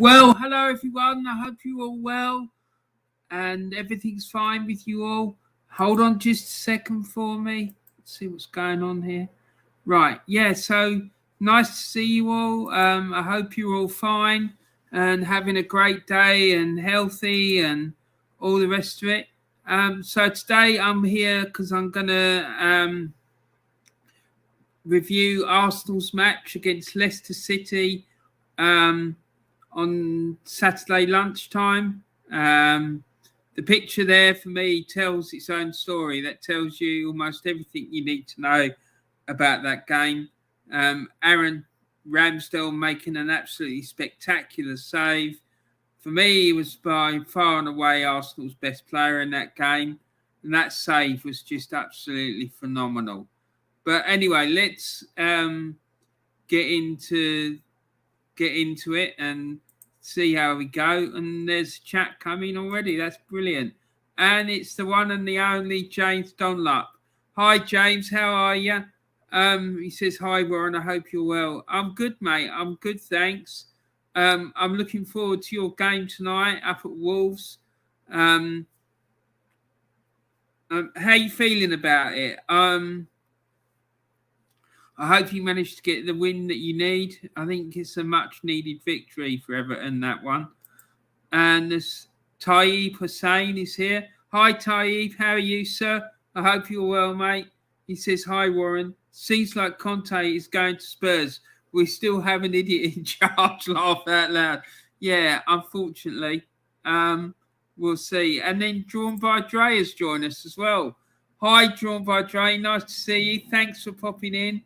Well, hello everyone. I hope you're all well and everything's fine with you all. Hold on just a second for me. Let's see what's going on here. Right, yeah, so nice to see you all. I hope you're all fine and having a great day and healthy and all the rest of it. So today I'm here because I'm going to review Arsenal's match against Leicester City on Saturday lunchtime. The picture there for me tells its own story. That tells you almost everything you need to know about that game. Aaron Ramsdale making an absolutely spectacular save. For me, he was by far and away Arsenal's best player in that game. And that save was just absolutely phenomenal. But anyway, let's get into it and see how we go. And there's chat coming already. That's brilliant. And it's the one and the only James Dunlop. Hi, James. How are you? He says, hi, Warren. I hope you're well. I'm good, mate. I'm good, thanks. I'm looking forward to your game tonight up at Wolves. How are you feeling about it? I hope you managed to get the win that you need. I think it's a much-needed victory for Everton, that one. And there's Taib Hussain is here. Hi, Taib. How are you, sir? I hope you're well, mate. He says, hi, Warren. Seems like Conte is going to Spurs. We still have an idiot in charge. Laugh out loud. Yeah, unfortunately. We'll see. And then DrawnByDre has joined us as well. Hi, DrawnByDre. Nice to see you. Thanks for popping in.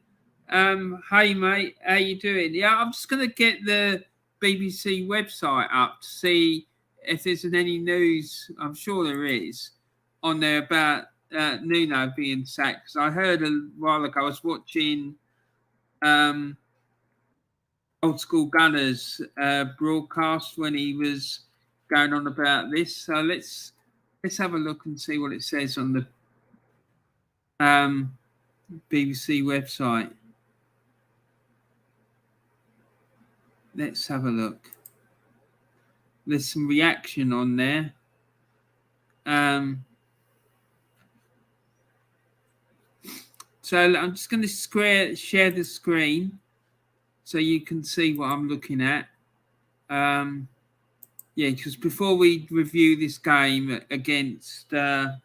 Hey mate, how you doing? Yeah, I'm just gonna get the BBC website up to see if there's any news. I'm sure there is on there about Nuno being sacked. Because I heard a while ago, I was watching Old School Gunners broadcast when he was going on about this. So let's have a look and see what it says on the BBC website. Let's have a look. There's some reaction on there. So I'm just going to share the screen so you can see what I'm looking at. Yeah, because before we review this game against Leicester,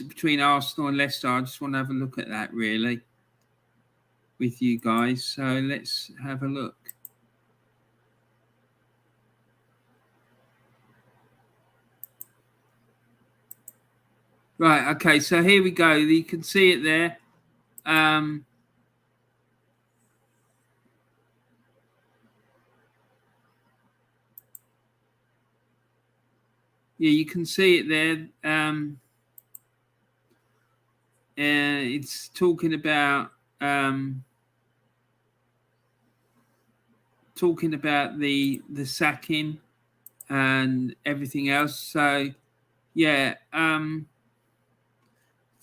between Arsenal and Leicester, I just want to have a look at that really with you guys. So let's have a look. Right, okay, so here we go. You can see it there. Yeah, you can see it there. It's talking about the sacking and everything else. So yeah, to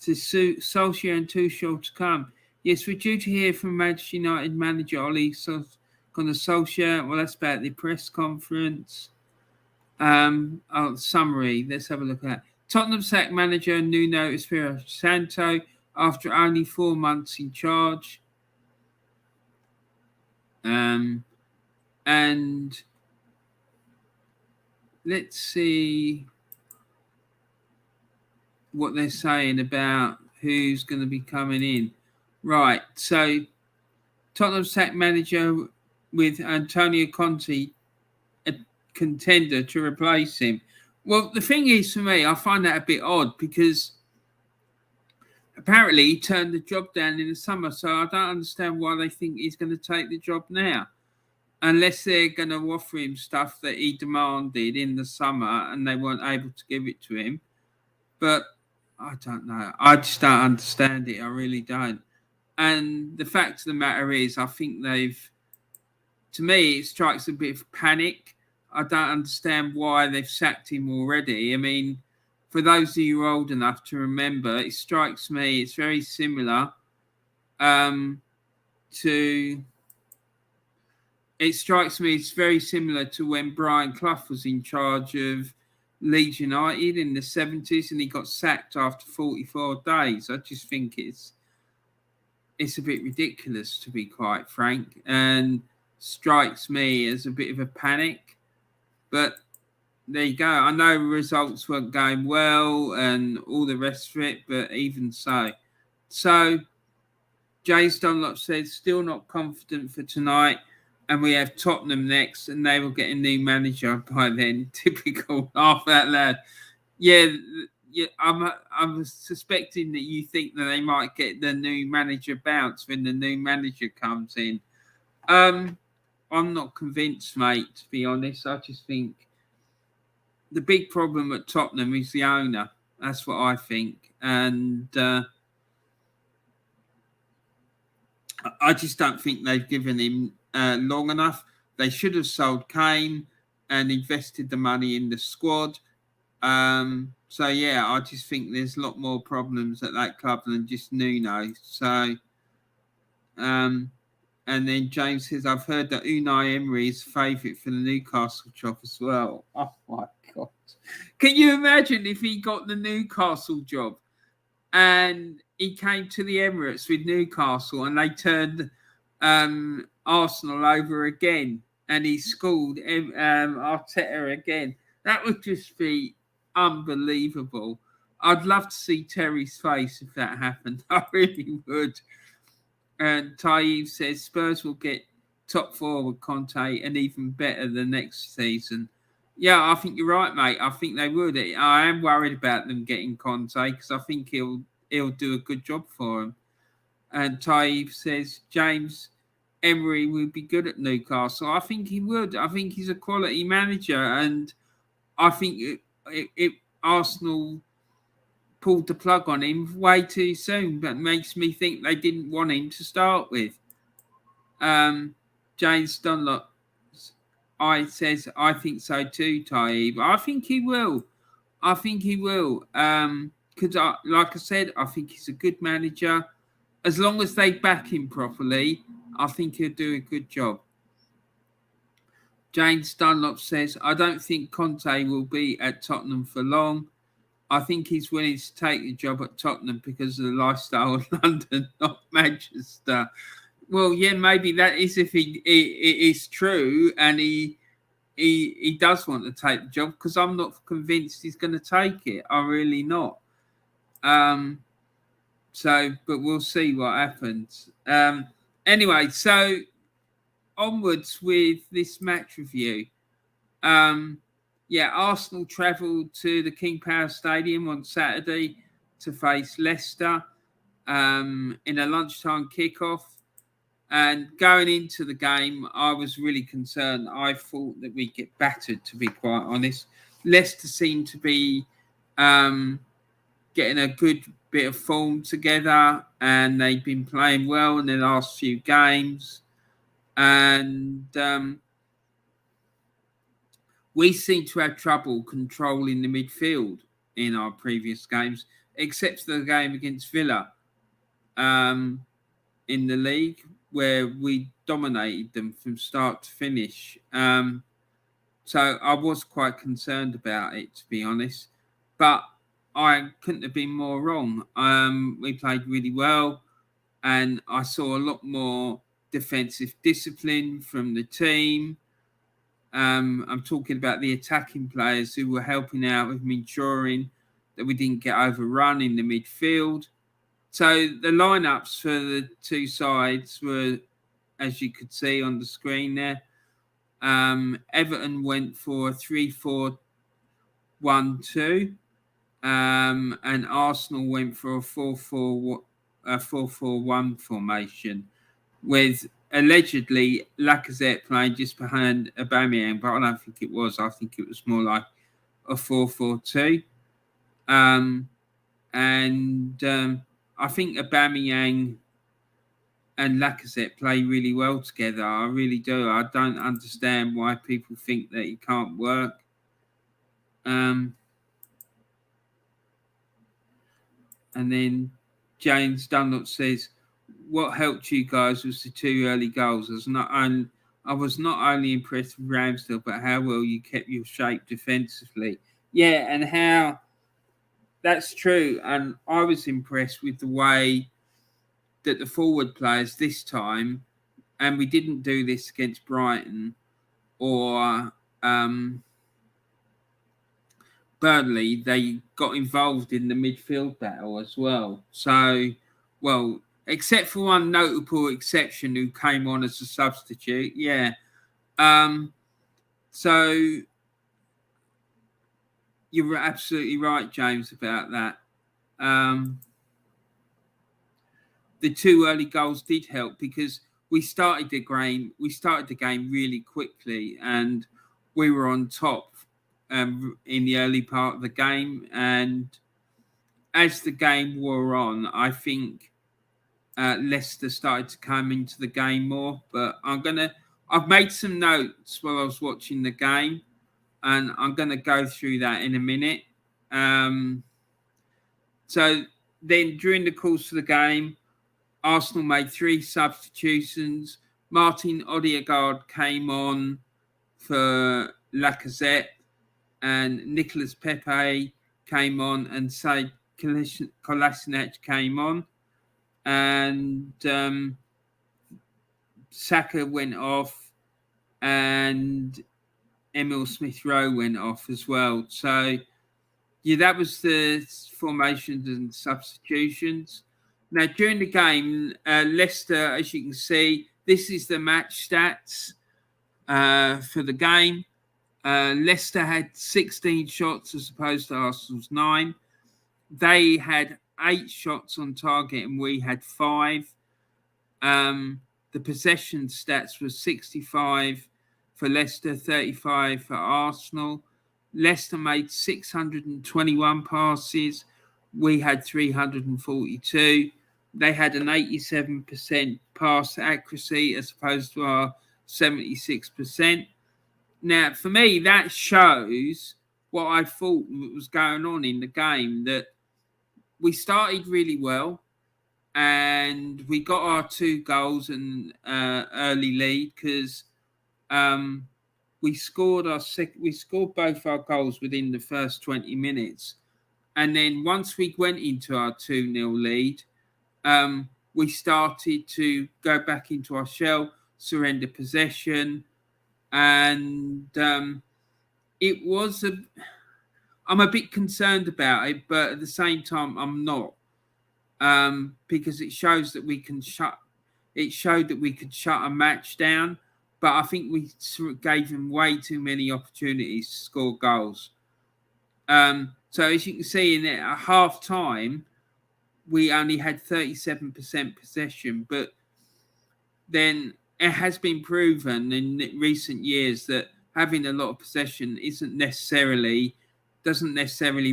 Solskjaer and Tuchel to come. Yes, we're due to hear from Manchester United manager Ole Gunnar Solskjaer. Well, that's about the press conference. Summary. Let's have a look at that. Tottenham sacked manager Nuno Espirito Santo after only 4 months in charge. And let's see what they're saying about who's going to be coming in. Right, so Tottenham sacked manager with Antonio Conte, a contender to replace him. Well, the thing is, for me, I find that a bit odd because apparently he turned the job down in the summer, so I don't understand why they think he's going to take the job now. Unless they're going to offer him stuff that he demanded in the summer and they weren't able to give it to him. But I don't know. I just don't understand it. I really don't. And the fact of the matter is, I think to me, it strikes a bit of panic. I don't understand why they've sacked him already. I mean, for those of you who are old enough to remember, it strikes me it's very similar to it strikes me it's very similar to when Brian Clough was in charge of Leeds United in the 70s and he got sacked after 44 days. I just think it's a bit ridiculous, to be quite frank, and strikes me as a bit of a panic. But there you go. I know results weren't going well and all the rest of it, but even so. So James Dunlop says, still not confident for tonight. And we have Tottenham next, and they will get a new manager by then. Typical, laugh out loud. Yeah, I'm suspecting that you think that they might get the new manager bounce when the new manager comes in. I'm not convinced, mate, to be honest. I just think the big problem at Tottenham is the owner. That's what I think. And I just don't think they've given him long enough. They should have sold Kane and invested the money in the squad. So, yeah, I just think there's a lot more problems at that club than just Nuno. So, and then James says, I've heard that Unai Emery is favourite for the Newcastle job as well. Oh, my God. Can you imagine if he got the Newcastle job and he came to the Emirates with Newcastle and they turned Arsenal over again and he schooled Arteta again? That would just be unbelievable. I'd love to see Terry's face if that happened. I really would. And Taib says Spurs will get top four with Conte and even better the next season. Yeah, I think you're right, mate. I think they would. I am worried about them getting Conte because I think he'll do a good job for them. And Taib says James Emery would be good at Newcastle. I think he would. I think he's a quality manager, and I think Arsenal pulled the plug on him way too soon. That makes me think they didn't want him to start with. James Dunlop says, I think so too, Taib. I think he will. Because, like I said, I think he's a good manager. As long as they back him properly, I think he'll do a good job. James Dunlop says, I don't think Conte will be at Tottenham for long. I think he's willing to take the job at Tottenham because of the lifestyle of London, not Manchester. Well, yeah, maybe that is if it is true and he does want to take the job, because I'm not convinced he's going to take it. I'm really not. So, but we'll see what happens. Anyway, so onwards with this match review. Arsenal travelled to the King Power Stadium on Saturday to face Leicester in a lunchtime kickoff. And going into the game, I was really concerned. I thought that we'd get battered, to be quite honest. Leicester seemed to be getting a good bit of form together, and they've been playing well in the last few games. And we seem to have trouble controlling the midfield in our previous games, except for the game against Villa in the league, where we dominated them from start to finish. So I was quite concerned about it, to be honest. But I couldn't have been more wrong. We played really well, and I saw a lot more defensive discipline from the team. I'm talking about the attacking players who were helping out with ensuring that we didn't get overrun in the midfield. So the lineups for the two sides were, as you could see on the screen there. Everton went for a 3-4-1-2, and Arsenal went for a 4-4-1 formation, with allegedly Lacazette playing just behind Aubameyang, but I don't think it was. I think it was more like a 4-4-2. I think Aubameyang and Lacazette play really well together. I really do. I don't understand why people think that it can't work. And then James Dunlop says, what helped you guys was the two early goals. I was not only impressed with Ramsdale, but how well you kept your shape defensively. Yeah, and how that's true. And I was impressed with the way that the forward players this time, and we didn't do this against Brighton or Burnley, they got involved in the midfield battle as well. So, well, except for one notable exception who came on as a substitute, yeah. So you're absolutely right, James, about that. The two early goals did help because we started the game really quickly, and we were on top in the early part of the game. And as the game wore on, I think Leicester started to come into the game more. But I've made some notes while I was watching the game, and I'm gonna go through that in a minute. So then, during the course of the game, Arsenal made 3 substitutions. Martin Odegaard came on for Lacazette, and Nicolas Pepe came on, and Said Kolasinac came on, and Saka went off, and Emil Smith-Rowe went off as well. So, yeah, that was the formations and substitutions. Now, during the game, Leicester, as you can see, this is the match stats for the game. Leicester had 16 shots as opposed to Arsenal's 9. They had 8 shots on target and we had 5. The possession stats were 65 for Leicester, 35 for Arsenal. Leicester made 621 passes. We had 342. They had an 87% pass accuracy as opposed to our 76%. Now, for me, that shows what I thought was going on in the game, that we started really well and we got our 2 goals and early lead because we scored both our goals within the first 20 minutes. And then once we went into our 2-0 lead, we started to go back into our shell, surrender possession, and it was I'm a bit concerned about it, but at the same time, I'm not, because it shows that we can shut. It showed that we could shut a match down, but I think we gave them way too many opportunities to score goals. So as you can see in it, at half time, we only had 37% possession, but then it has been proven in recent years that having a lot of possession doesn't necessarily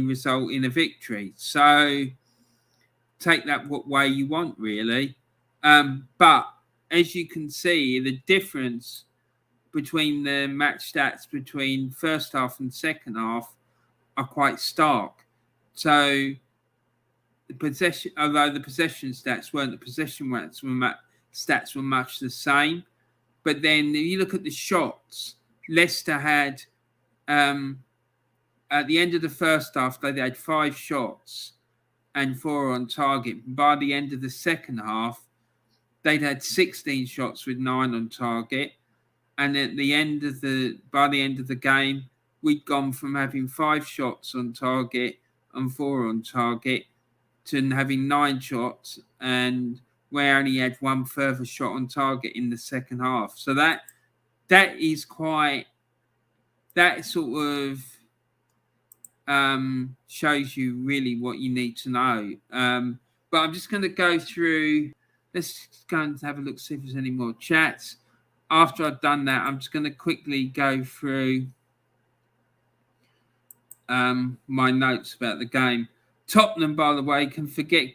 result in a victory. So take that what way you want, really. But as you can see, the difference between the match stats between first half and second half are quite stark. So although the possession stats weren't, the possession stats were much the same. But then if you look at the shots, Leicester had, at the end of the first half, they had 5 shots and 4 on target. By the end of the second half, they'd had 16 shots with 9 on target. And by the end of the game, we'd gone from having 5 shots on target and 4 on target to having 9 shots, and we only had 1 further shot on target in the second half. So that is quite, that sort of shows you really what you need to know. But I'm just going to go through. Let's go and have a look, see if there's any more chats. After I've done that, I'm just going to quickly go through my notes about the game. Tottenham, by the way, can forget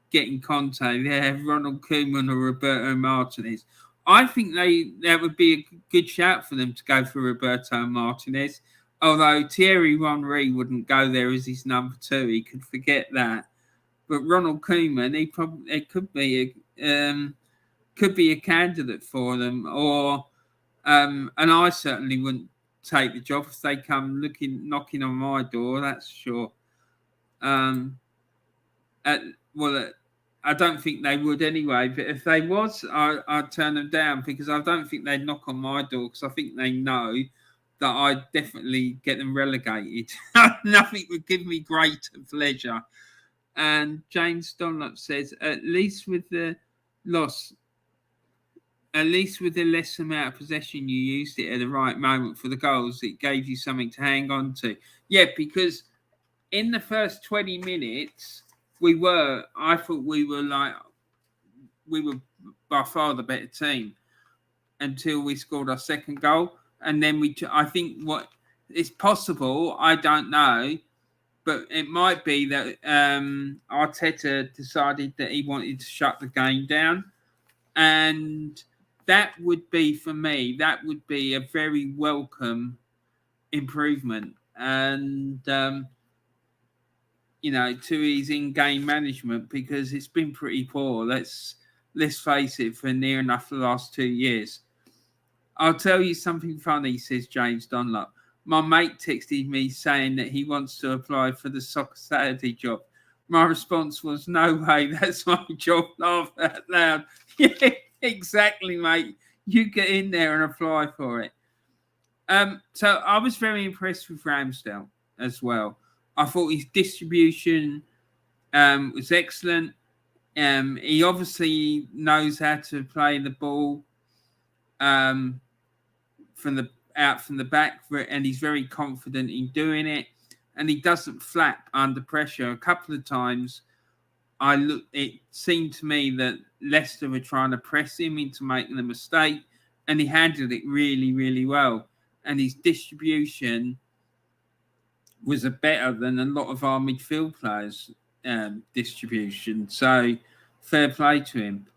getting Conte. They have Ronald Koeman or Roberto Martinez. I think that would be a good shout for them to go for Roberto Martinez. Although Thierry Henry wouldn't go there as his number 2, he could forget that. But Ronald Koeman, it could be a candidate for them. Or And I certainly wouldn't take the job if they come knocking on my door. That's sure. At, well, I don't think they would anyway. But if they was, I'd turn them down because I don't think they'd knock on my door because I think they know that I'd definitely get them relegated. Nothing would give me greater pleasure. And James Dunlop says, at least with the less amount of possession, you used it at the right moment for the goals. It gave you something to hang on to. Yeah, because in the first 20 minutes, I thought we were by far the better team until we scored our second goal. And then I think what it's possible, I don't know, but it might be that Arteta decided that he wanted to shut the game down. And that would be, for me, that would be a very welcome improvement. And, to his in-game management, because it's been pretty poor. Let's face it, for near enough the last 2 years. I'll tell you something funny, says James Dunlop. My mate texted me saying that he wants to apply for the Soccer Saturday job. My response was, no way, that's my job. Laugh out loud. Yeah, exactly, mate. You get in there and apply for it. So I was very impressed with Ramsdale as well. I thought his distribution was excellent. He obviously knows how to play the ball from the back, and he's very confident in doing it. And he doesn't flap under pressure. A couple of times, it seemed to me that Leicester were trying to press him into making a mistake, and he handled it really, really well. And his distribution was better than a lot of our midfield players' distribution. So, fair play to him.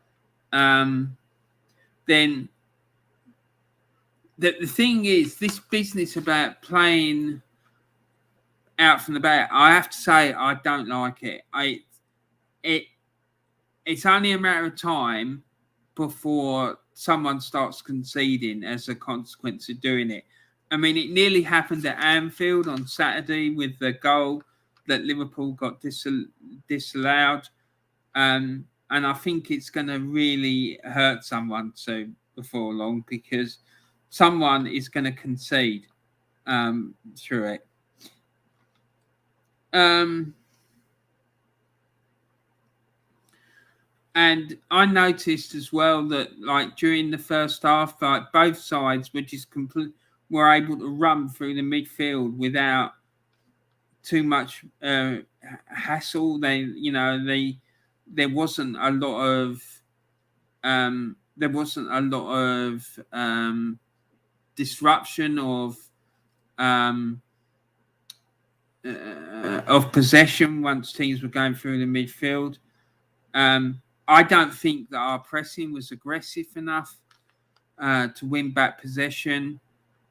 Then the thing is, this business about playing out from the back, I have to say, I don't like it. It's only a matter of time before someone starts conceding as a consequence of doing it. I mean, it nearly happened at Anfield on Saturday with the goal that Liverpool got disallowed. And I think it's going to really hurt someone before long, because someone is going to concede through it. And I noticed as well that, like, during the first half, like, both sides were able to run through the midfield without too much hassle. There wasn't a lot of disruption of possession once teams were going through the midfield. I don't think that our pressing was aggressive enough to win back possession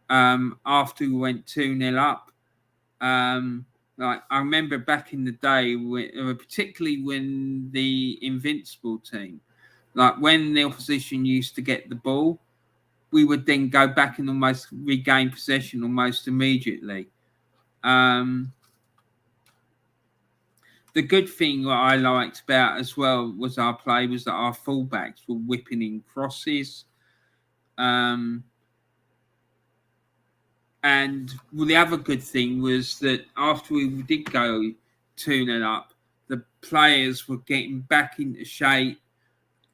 after we went 2-0 up. Like, I remember back in the day, particularly when the Invincible team, like when the opposition used to get the ball, we would then go back and almost regain possession almost immediately. The good thing what I liked about as well was our play was that our fullbacks were whipping in crosses. And the other good thing was that after we did go 2-0 up, the players were getting back into shape,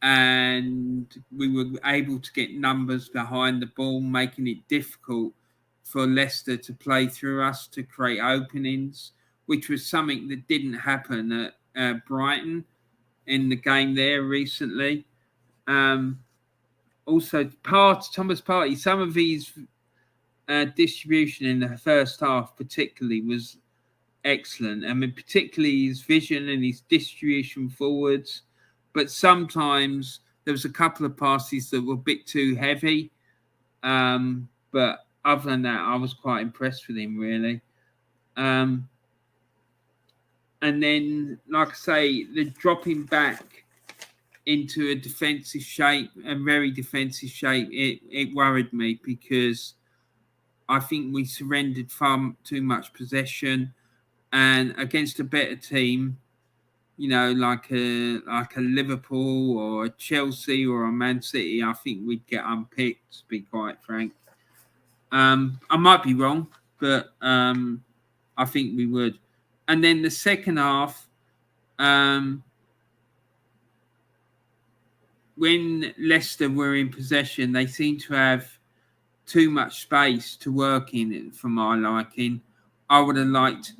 and we were able to get numbers behind the ball, making it difficult for Leicester to play through us to create openings, which was something that didn't happen at Brighton in the game there recently. Also, Thomas Partey, some of his distribution in the first half particularly was excellent. I mean, particularly his vision and his distribution forwards. But sometimes there was a couple of passes that were a bit too heavy. But other than that, I was quite impressed with him, really. And then, like I say, the dropping back into a defensive shape, a very defensive shape, it worried me because I think we surrendered far too much possession, and against a better team, you know, like a Liverpool or a Chelsea or a Man City, I think we'd get unpicked, to be quite frank. I might be wrong, but I think we would. And then the second half, when Leicester were in possession, they seemed to have too much space to work in for my liking. I would have liked,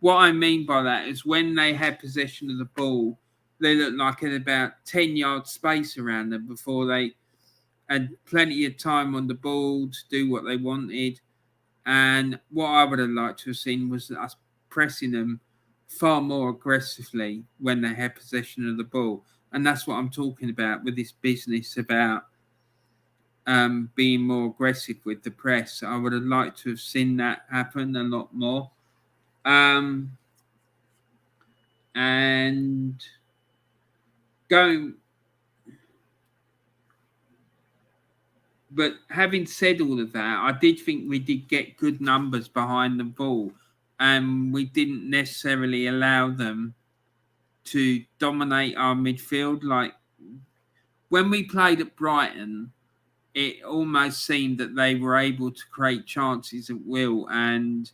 what I mean by that is when they had possession of the ball, they looked like an about 10 yard space around them before they had plenty of time on the ball to do what they wanted. And what I would have liked to have seen was us pressing them far more aggressively when they had possession of the ball. And that's what I'm talking about with this business about being more aggressive with the press. I would have liked to have seen that happen a lot more. And going, but having said all of that, I did think we did get good numbers behind the ball, and we didn't necessarily allow them to dominate our midfield. Like when we played at Brighton, it almost seemed that they were able to create chances at will, and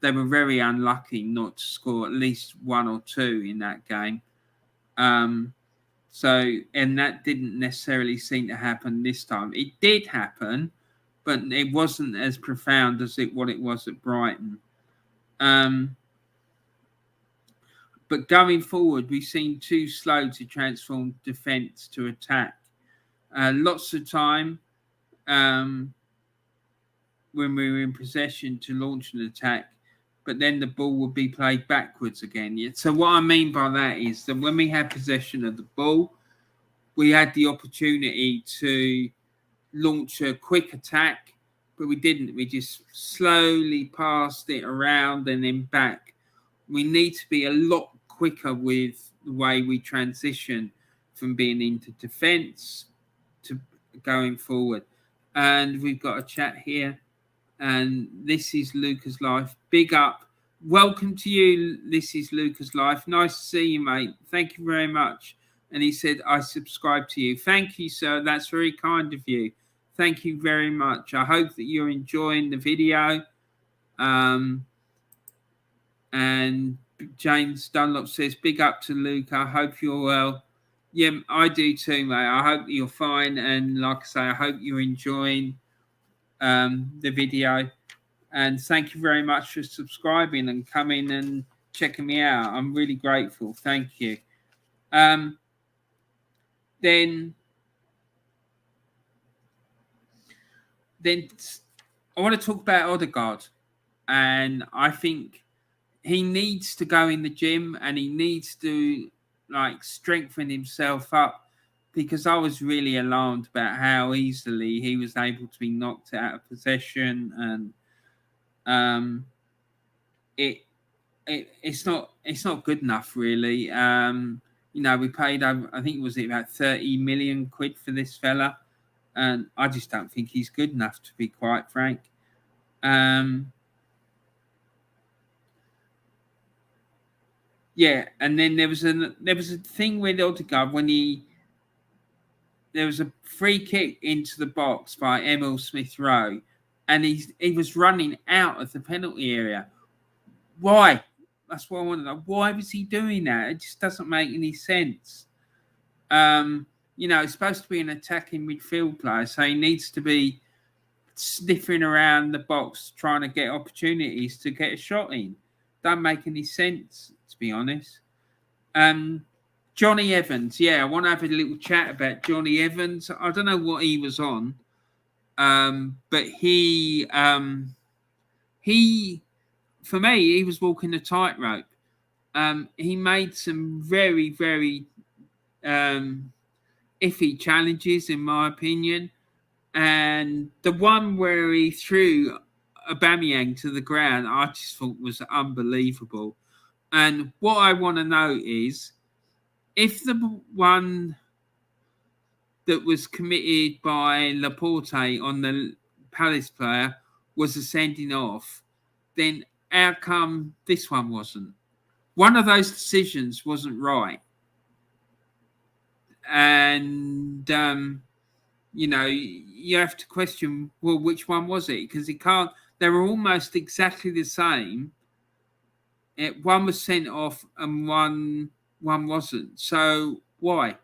they were very unlucky not to score at least one or two in that game. And that didn't necessarily seem to happen this time. It did happen, but it wasn't as profound as what it was at Brighton. But going forward, we seem too slow to transform defence to attack. Lots of time when we were in possession to launch an attack, but then the ball would be played backwards again. So what I mean by that is that when we had possession of the ball, we had the opportunity to launch a quick attack, but we didn't. We just slowly passed it around and then back. We need to be a lot quicker with the way we transition from being into defence to going forward. And we've got a chat here. And this is Luca's Life. Big up. Welcome to you. This is Luca's Life. Nice to see you, mate. Thank you very much. And he said, I subscribe to you. Thank you, sir. That's very kind of you. Thank you very much. I hope that you're enjoying the video. And James Dunlop says, big up to Luca. I hope you're well. Yeah, I do too, mate. I hope you're fine. And like I say, I hope you're enjoying the video. And thank you very much for subscribing and coming and checking me out. I'm really grateful. Thank you. Then I want to talk about Odegaard. And I think he needs to go in the gym and he needs to strengthen himself up, because I was really alarmed about how easily he was able to be knocked out of possession, and it's not good enough, really. We paid I think it was about 30 million quid for this fella, and I just don't think he's good enough, to be quite frank. Yeah, and then there was a thing with Odegaard when there was a free kick into the box by Emil Smith-Rowe, and he was running out of the penalty area. Why? That's what I want to know. Why was he doing that? It just doesn't make any sense. He's supposed to be an attacking midfield player, so he needs to be sniffing around the box trying to get opportunities to get a shot in. Don't make any sense, to be honest. Johnny Evans. Yeah, I want to have a little chat about Johnny Evans. I don't know what he was on, but he, for me, he was walking a tightrope. He made some very, very iffy challenges, in my opinion. And the one where he threw Aubameyang to the ground, I just thought was unbelievable. And what I want to know is, if the one that was committed by Laporte on the Palace player was a sending off, then how come this one wasn't? One of those decisions wasn't right. And, you have to question, well, which one was it? Because they were almost exactly the same. One was sent off and one wasn't. So why?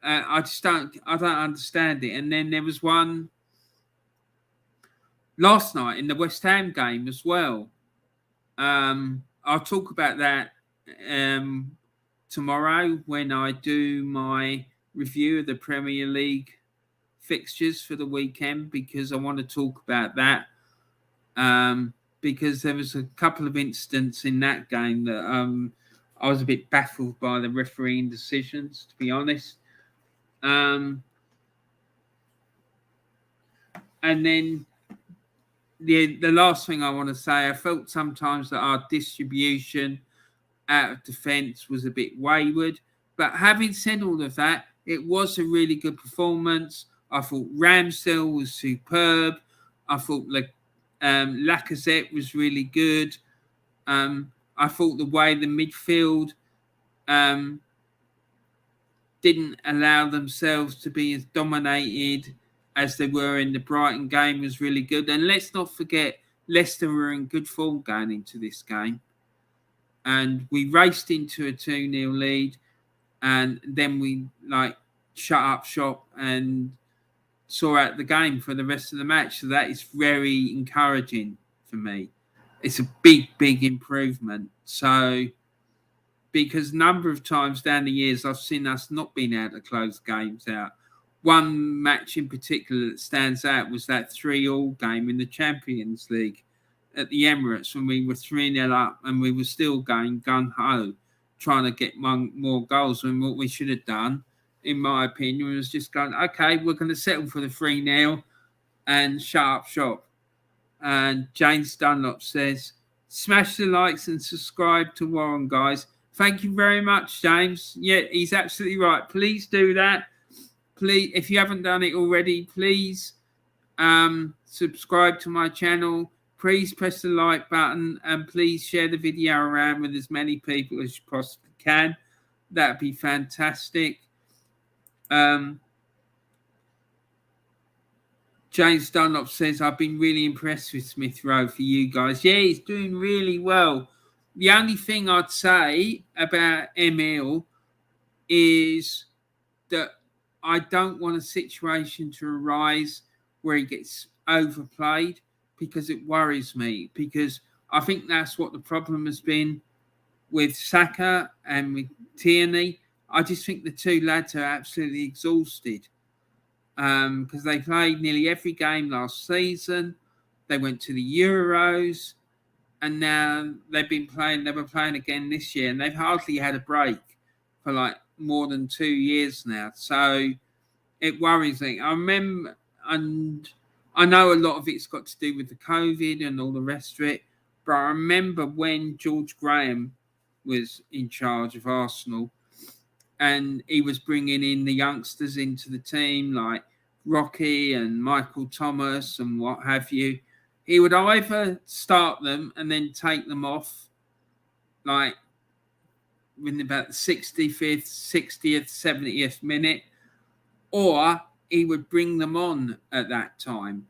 I don't understand it. And then there was one last night in the West Ham game as well. I'll talk about that tomorrow when I do my review of the Premier League fixtures for the weekend, because I want to talk about that. Because there was a couple of incidents in that game that I was a bit baffled by the refereeing decisions, to be honest. And then the last thing I want to say, I felt sometimes that our distribution out of defence was a bit wayward. But having said all of that, it was a really good performance. I thought Ramsdale was superb. I thought Lacazette was really good. I thought the way the midfield didn't allow themselves to be as dominated as they were in the Brighton game was really good. And let's not forget, Leicester were in good form going into this game. And we raced into a 2-0 lead. And then we shut up shop and saw out the game for the rest of the match. So that is very encouraging for me. It's a big, big improvement. So, because a number of times down the years, I've seen us not being able to close games out. One match in particular that stands out was that 3-3 game in the Champions League at the Emirates when we were 3-0 up and we were still going gung-ho, trying to get more goals. And what we should have done, in my opinion, was just going, okay, we're going to settle for the 3-0 and shut up shop. And James Dunlop says, smash the likes and subscribe to Warren, guys. Thank you very much, James. Yeah, he's absolutely right. Please do that. Please, if you haven't done it already, please subscribe to my channel. Please press the like button and please share the video around with as many people as you possibly can. That'd be fantastic. James Dunlop says, I've been really impressed with Smith Rowe for you guys. Yeah, he's doing really well. The only thing I'd say about Emil is that I don't want a situation to arise where he gets overplayed, because it worries me, because I think that's what the problem has been with Saka and with Tierney. I just think the two lads are absolutely exhausted because they played nearly every game last season. They went to the Euros and now they were playing again this year, and they've hardly had a break for more than 2 years now. So it worries me. I remember, and I know a lot of it's got to do with the COVID and all the rest of it, but I remember when George Graham was in charge of Arsenal and he was bringing in the youngsters into the team like Rocky and Michael Thomas and what have you. He would either start them and then take them off within about the 65th, 60th, 70th minute, or he would bring them on at that time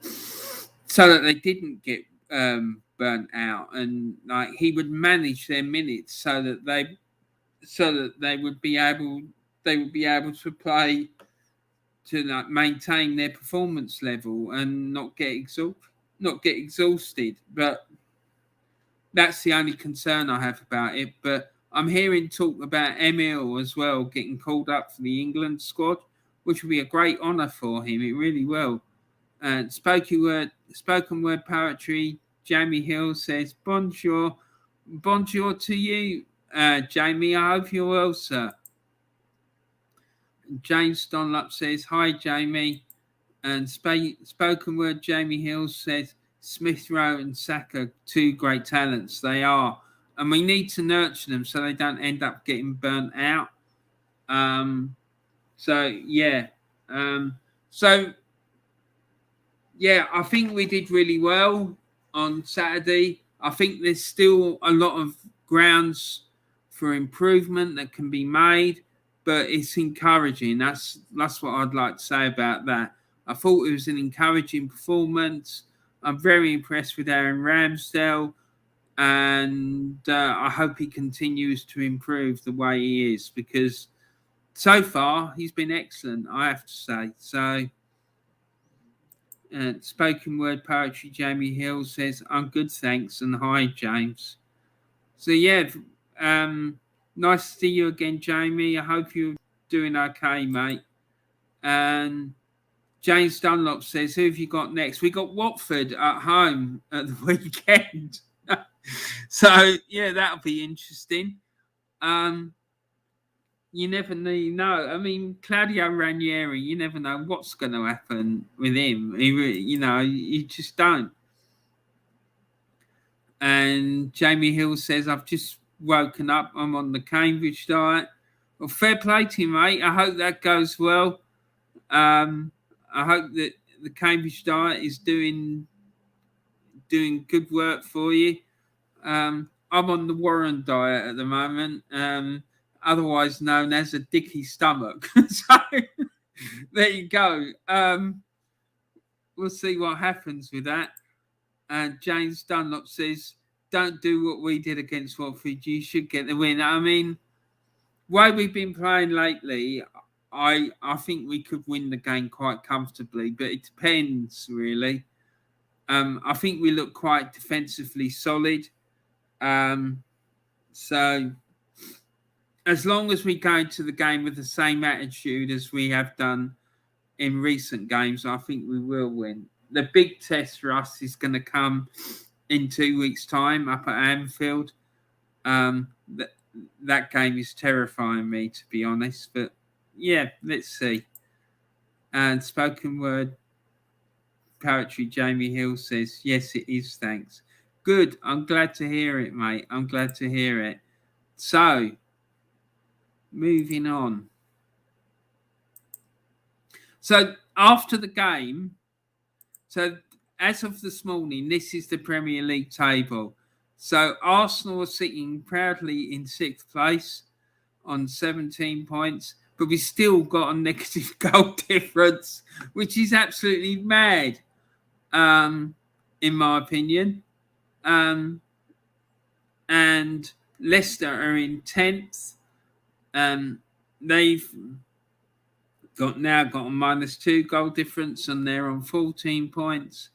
so that they didn't get burnt out, and he would manage their minutes so that they would be able to play to maintain their performance level and not get exhausted. But that's the only concern I have about it. But I'm hearing talk about Emil as well getting called up for the England squad, which will be a great honour for him. It really will. And spoken word poetry, Jamie Hill says, bonjour to you, Jamie. I hope you're well, sir. James Dunlop says, hi, Jamie. And spoken word Jamie Hill says, Smith Rowe and Saka, two great talents. They are. And we need to nurture them so they don't end up getting burnt out. So yeah, so yeah, I think we did really well on Saturday. I think there's still a lot of grounds for improvement that can be made, but it's encouraging. That's what I'd like to say about that. I thought it was an encouraging performance. I'm very impressed with Aaron Ramsdale, and I hope he continues to improve the way he is, because so far he's been excellent, I have to say. So, spoken word poetry, Jamie Hill says, "I'm good, thanks," and hi, James. So yeah, nice to see you again, Jamie. I hope you're doing okay, mate. And James Dunlop says, "Who have you got next?" We got Watford at home at the weekend. So yeah, that'll be interesting. You never know. I mean, Claudio Ranieri, you never know what's going to happen with him. You just don't. And Jamie Hill says, "I've just woken up. I'm on the Cambridge diet." Well, fair play to you, mate. I hope that goes well. I hope that the Cambridge diet is doing good work for you. I'm on the Warren diet at the moment, otherwise known as a dicky stomach. So there you go. We'll see what happens with that. And James Dunlop says, "Don't do what we did against Watford. You should get the win." I mean, way we've been playing lately, I think we could win the game quite comfortably, but it depends really. I think we look quite defensively solid. So as long as we go into the game with the same attitude as we have done in recent games, I think we will win. The big test for us is going to come in 2 weeks' time up at Anfield. That game is terrifying me, to be honest. But yeah, let's see. And spoken word poetry, Jamie Hill says, "Yes, it is, thanks." Good. I'm glad to hear it, mate. I'm glad to hear it. So, moving on. So, after the game, so as of this morning, this is the Premier League table. So, Arsenal are sitting proudly in 6th place on 17 points, but we still got a negative goal difference, which is absolutely mad, in my opinion. And Leicester are in 10th. They've got a -2 goal difference, and they're on 14 points.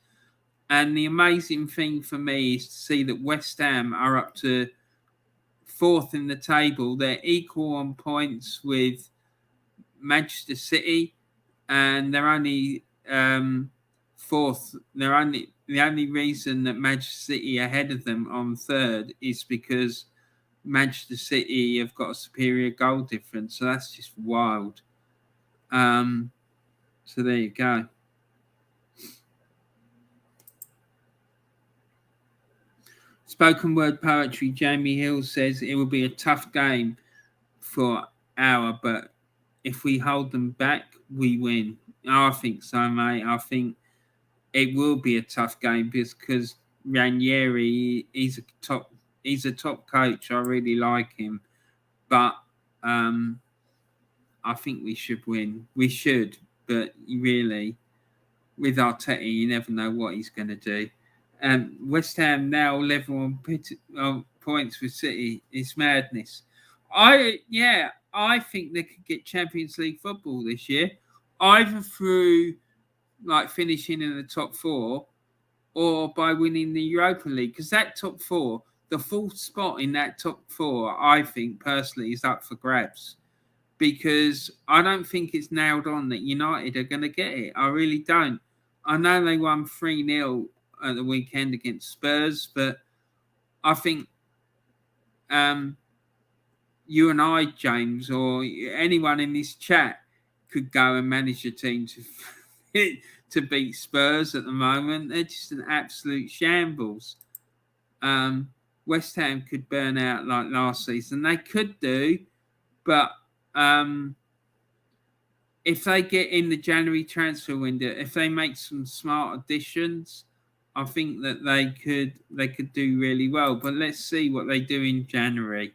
And the amazing thing for me is to see that West Ham are up to 4th in the table. They're equal on points with Manchester City, and they're only 4th. The only reason that Manchester City are ahead of them on 3rd is because Manchester City have got a superior goal difference. So that's just wild. So there you go. Spoken word poetry, Jamie Hill says, "It will be a tough game for our, but if we hold them back, we win." I think so, mate. I think it will be a tough game because Ranieri, he's a top coach. I really like him, but I think we should win. We should, but really, with Arteta, you never know what he's going to do. West Ham now level on points with City. It's madness. I think they could get Champions League football this year, either through like finishing in the top 4 or by winning the Europa League. Because that top 4, the 4th spot in that top 4, I think personally is up for grabs. Because I don't think it's nailed on that United are going to get it. I really don't. I know they won 3-0 at the weekend against Spurs, but I think you and I, James, or anyone in this chat could go and manage a team to beat Spurs at the moment. They're just an absolute shambles. West Ham could burn out like last season. They could do, but if they get in the January transfer window, if they make some smart additions, I think that they could do really well. But let's see what they do in January.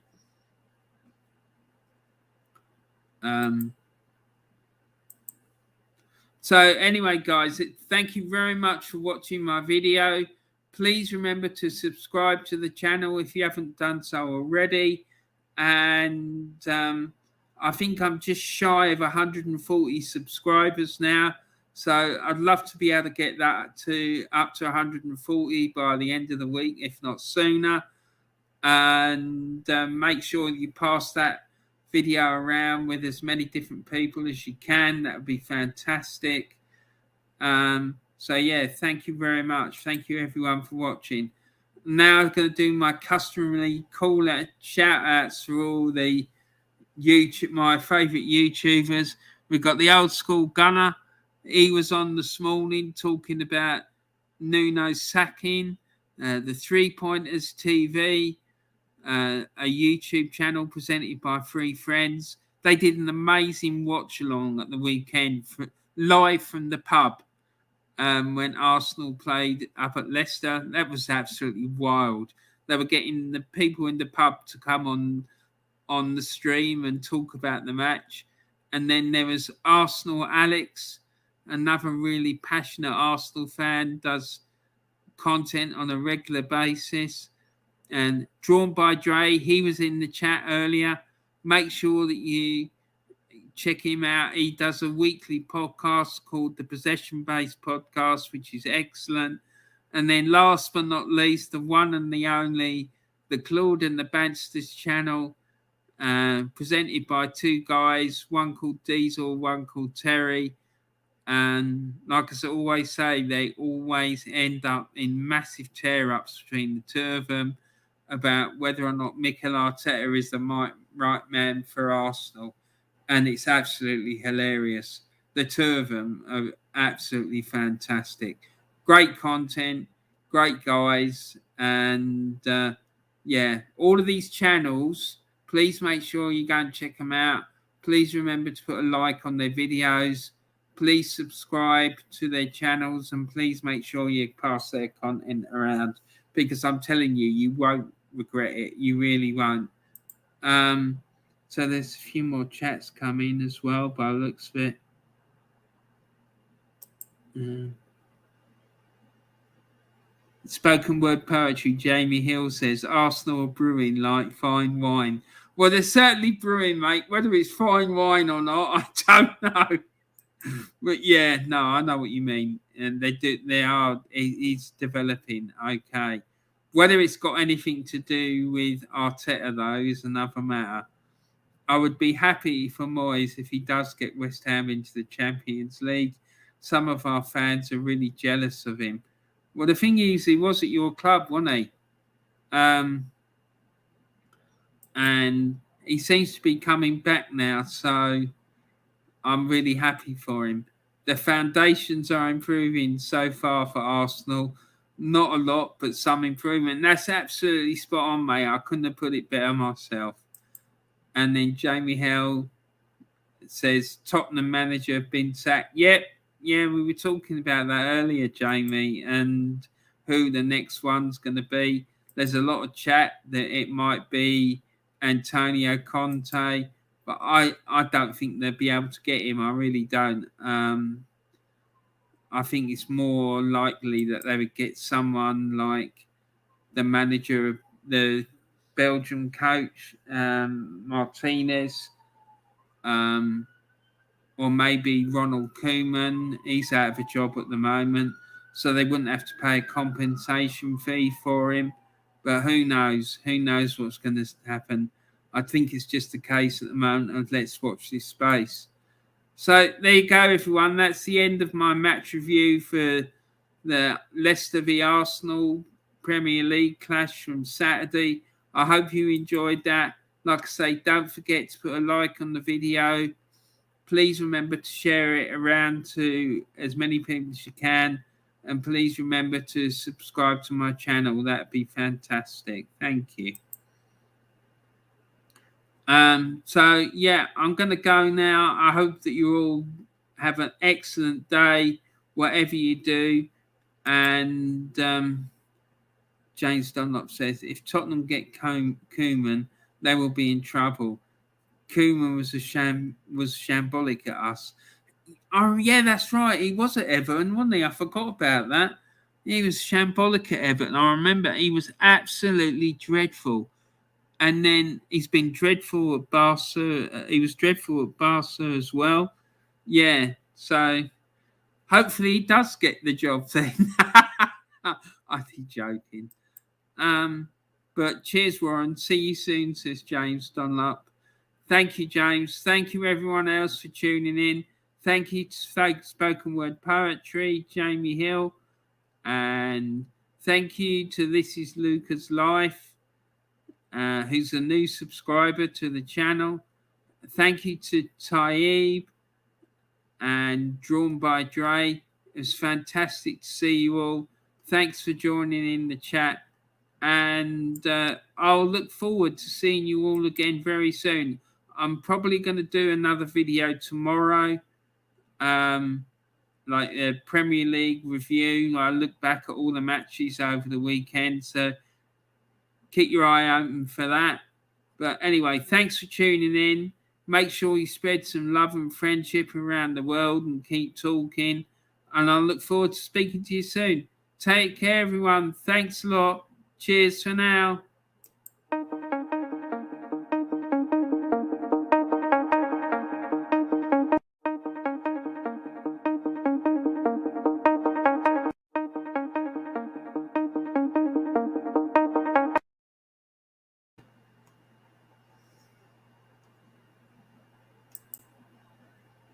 So anyway, guys, thank you very much for watching my video. Please remember to subscribe to the channel if you haven't done so already. And I think I'm just shy of 140 subscribers now. So I'd love to be able to get that to up to 140 by the end of the week, if not sooner. And make sure you pass that video around with as many different people as you can. That would be fantastic. So yeah, thank you very much. Thank you everyone for watching. Now I'm going to do my customary call out shout outs for all the my favorite YouTubers. We've got the old school Gunner. He was on this morning talking about Nuno's sacking, the 3 Pointers TV, a YouTube channel presented by three friends. They did an amazing watch along at the weekend live from the pub when Arsenal played up at Leicester. That was absolutely wild. They were getting the people in the pub to come on the stream and talk about the match. And then there was Arsenal Alex, another really passionate Arsenal fan, does content on a regular basis. And DrawnByDre, he was in the chat earlier. Make sure that you check him out. He does a weekly podcast called the Possession Based Podcast, which is excellent. And then last but not least, the one and the only, the Claude and the Bansta's channel, presented by two guys, one called Diesel, one called Terry. And like I always say, they always end up in massive tear-ups between the two of them about whether or not Mikel Arteta is the right man for Arsenal. And it's absolutely hilarious. The two of them are absolutely fantastic. Great content, great guys. And yeah, all of these channels, please make sure you go and check them out. Please remember to put a like on their videos. Please subscribe to their channels. And please make sure you pass their content around. Because I'm telling you, you won't regret it. You really won't. So there's a few more chats coming as well by the looks of it. Spoken word poetry, Jamie Hill says, Arsenal are brewing like fine wine. Well, they're certainly brewing, mate. Whether it's fine wine or not, I don't know. But yeah, no, I know what you mean. And he's developing, okay. Whether it's got anything to do with Arteta, though, is another matter. I would be happy for Moyes if he does get West Ham into the Champions League. Some of our fans are really jealous of him. Well, the thing is, he was at your club, wasn't he? And he seems to be coming back now, so I'm really happy for him. The foundations are improving so far for Arsenal. Not a lot, but some improvement. That's absolutely spot on, mate. I couldn't have put it better myself. And then Jamie Hill says, Tottenham manager been sacked. Yep. Yeah, we were talking about that earlier, Jamie, and who the next one's going to be. There's a lot of chat that it might be Antonio Conte, but I don't think they'll be able to get him. I really don't. I think it's more likely that they would get someone like the manager of the Belgian coach, Martinez, or maybe Ronald Koeman. He's out of a job at the moment, so they wouldn't have to pay a compensation fee for him. But who knows? Who knows what's going to happen? I think it's just the case at the moment of let's watch this space. So there you go, everyone. That's the end of my match review for the Leicester v Arsenal Premier League clash from Saturday. I hope you enjoyed that. Like I say, don't forget to put a like on the video. Please remember to share it around to as many people as you can. And please remember to subscribe to my channel. That'd be fantastic. Thank you. So yeah, I'm going to go now. I hope that you all have an excellent day, whatever you do. And James Dunlop says, if Tottenham get Koeman, they will be in trouble. Koeman was shambolic at us. Oh yeah, that's right. He was at Everton, wasn't he? I forgot about that. He was shambolic at Everton. I remember he was absolutely dreadful. And then he's been dreadful at Barca. He was dreadful at Barca as well. Yeah. So hopefully he does get the job then. I'm joking. But cheers, Warren. See you soon, says James Dunlop. Thank you, James. Thank you, everyone else, for tuning in. Thank you to Spoken Word Poetry, Jamie Hill. And thank you to This Is Luca's Life, who's a new subscriber to the channel. Thank you to Taib and DrawnByDre. It was fantastic to see you all. Thanks for joining in the chat. And I'll look forward to seeing you all again very soon. I'm probably going to do another video tomorrow, like a Premier League review. I look back at all the matches over the weekend, so keep your eye open for that. But anyway, thanks for tuning in. Make sure you spread some love and friendship around the world and keep talking. And I look forward to speaking to you soon. Take care, everyone. Thanks a lot. Cheers for now.